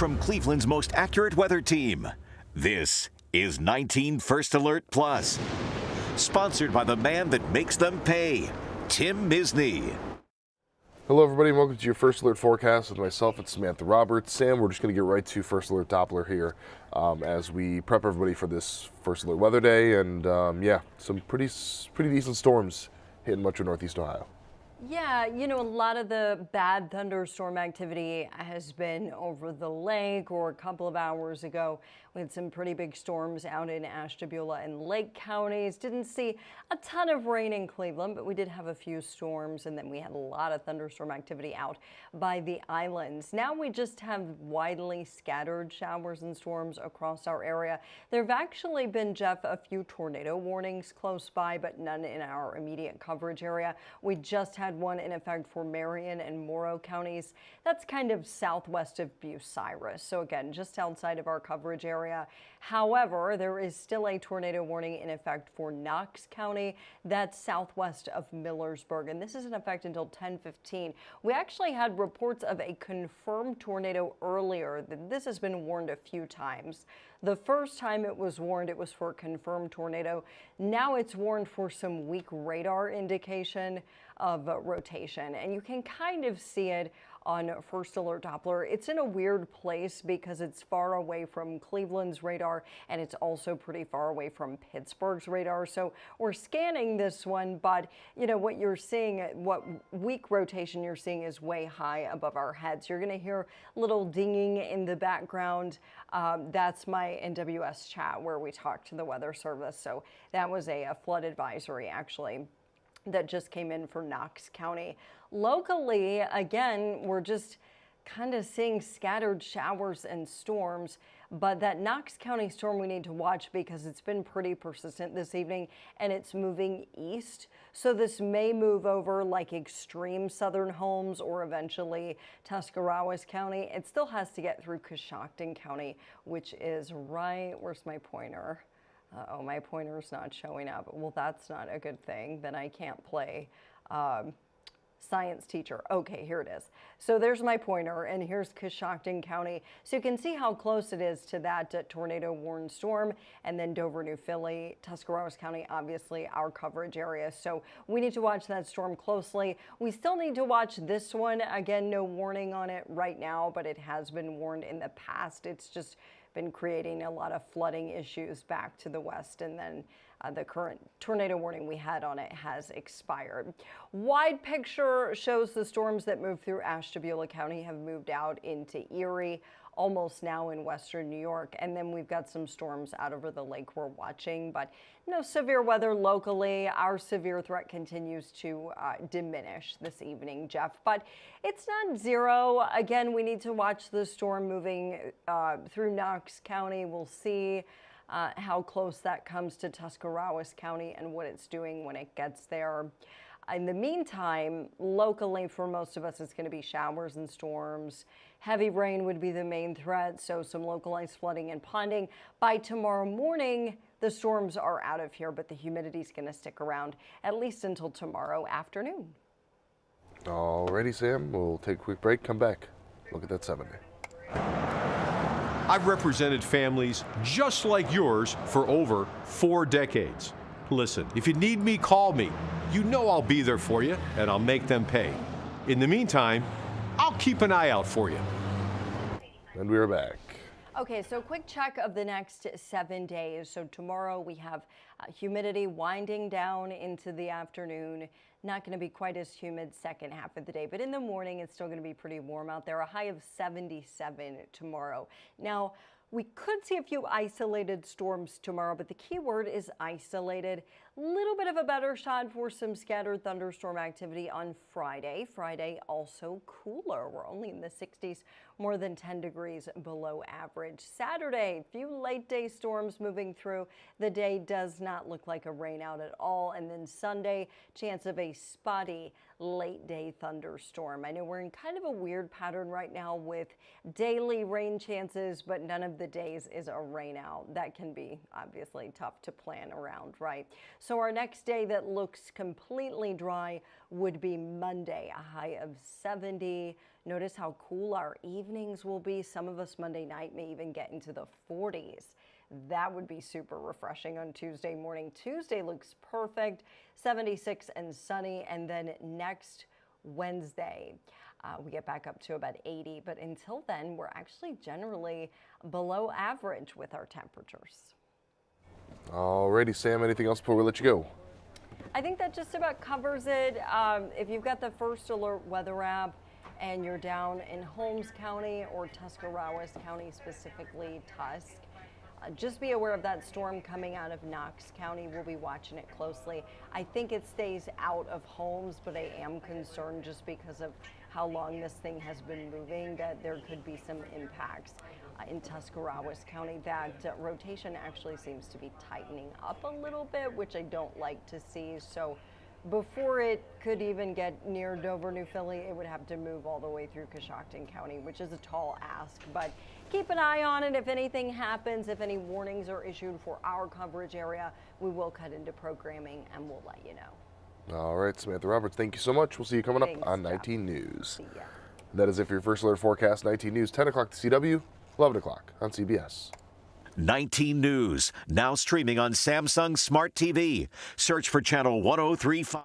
from Cleveland's most accurate weather team. This is 19 First Alert Plus, sponsored by the man that makes them pay, Tim Misney. Hello everybody and welcome to your First Alert forecast with myself and Samantha Roberts. Sam, we're just going to get right to First Alert Doppler here as we prep everybody for this First Alert weather day, and some pretty decent storms hitting much of Northeast Ohio. Yeah, you know, a lot of the bad thunderstorm activity has been over the lake, or a couple of hours ago we had some pretty big storms out in Ashtabula and Lake counties. Didn't see a ton of rain in Cleveland, but we did have a few storms, and then we had a lot of thunderstorm activity out by the islands. Now we just have widely scattered showers and storms across our area. There have actually been, Jeff, a few tornado warnings close by, but none in our immediate coverage area. We just had one in effect for Marion and Morrow counties. That's kind of southwest of Bucyrus. So again, just outside of our coverage area. However, there is still a tornado warning in effect for Knox County. That's southwest of Millersburg, and this is in effect until 10:15. We actually had reports of a confirmed tornado earlier. This has been warned a few times. The first time it was warned, it was for a confirmed tornado. Now it's warned for some weak radar indication of rotation, and you can kind of see it on First Alert Doppler. It's in a weird place because it's far away from Cleveland's radar, and it's also pretty far away from Pittsburgh's radar. So we're scanning this one, but you know what you're seeing, what weak rotation you're seeing is way high above our heads. You're going to hear little dinging in the background. That's my NWS chat where we talk to the Weather Service. So that was a flood advisory actually that just came in for Knox County. Locally, again, we're just kind of seeing scattered showers and storms, but that Knox County storm we need to watch because it's been pretty persistent this evening and it's moving east. So this may move over like extreme southern Holmes or eventually Tuscarawas County. It still has to get through Coshocton County, which is right, where's my pointer? Uh-oh, my pointer's not showing up. Well, that's not a good thing. Then I can't play science teacher. Okay, here it is. So there's my pointer, and here's Coshocton County. So you can see how close it is to that tornado warned storm, and then Dover, New Philly, Tuscarawas County, obviously our coverage area. So we need to watch that storm closely. We still need to watch this one. Again, no warning on it right now, but it has been warned in the past. It's just been creating a lot of flooding issues back to the west, and then the current tornado warning we had on it has expired. Wide picture shows the storms that moved through Ashtabula County have moved out into Erie, almost now in western New York, and then we've got some storms out over the lake we're watching, but no severe weather locally. Our severe threat continues to diminish this evening, Jeff, but it's not zero. Again, we need to watch the storm moving through Knox County. We'll see how close that comes to Tuscarawas County and what it's doing when it gets there. In the meantime, locally for most of us, it's going to be showers and storms. Heavy rain would be the main threat, so some localized flooding and ponding. By tomorrow morning, the storms are out of here, but the humidity is going to stick around at least until tomorrow afternoon. Alrighty, Sam, we'll take a quick break, come back, look at that 7-day. I've represented families just like yours for over 4 decades. Listen, if you need me, call me. You know I'll be there for you, and I'll make them pay. In the meantime, I'll keep an eye out for you. And we're back. Okay, so quick check of the next 7 days. So tomorrow we have humidity winding down into the afternoon. Not going to be quite as humid second half of the day, but in the morning it's still going to be pretty warm out there. A high of 77 tomorrow. Now, we could see a few isolated storms tomorrow, but the key word is isolated. Little bit of a better shot for some scattered thunderstorm activity on Friday. Friday also cooler. We're only in the 60s, more than 10 degrees below average. Saturday, few late day storms moving through. The day does not look like a rain out at all. And then Sunday, chance of a spotty late day thunderstorm. I know we're in kind of a weird pattern right now with daily rain chances, but none of the days is a rain out. That can be obviously tough to plan around, right? So our next day that looks completely dry would be Monday, a high of 70. Notice how cool our evenings will be. Some of us Monday night may even get into the 40s. That would be super refreshing on Tuesday morning. Tuesday looks perfect, 76 and sunny, and then next Wednesday, we get back up to about 80. But until then, we're actually generally below average with our temperatures. Alrighty, Sam, anything else before we let you go? I think that just about covers it. If you've got the First Alert weather app and you're down in Holmes County or Tuscarawas County, specifically Tusk, just be aware of that storm coming out of Knox County. We'll be watching it closely. I think it stays out of Holmes, but I am concerned just because of how long this thing has been moving that there could be some impacts in Tuscarawas County. That rotation actually seems to be tightening up a little bit, which I don't like to see. So before it could even get near Dover, New Philly, it would have to move all the way through Coshocton County, which is a tall ask. But keep an eye on it. If anything happens, if any warnings are issued for our coverage area, we will cut into programming and we'll let you know. All right, Samantha Roberts, thank you so much. We'll see you coming up Thanks, on Jeff. 19 News. See ya. That is it for your First Alert Forecast. 19 News, 10 o'clock to CW, 11 o'clock on CBS. 19 News, now streaming on Samsung Smart TV. Search for channel 1035.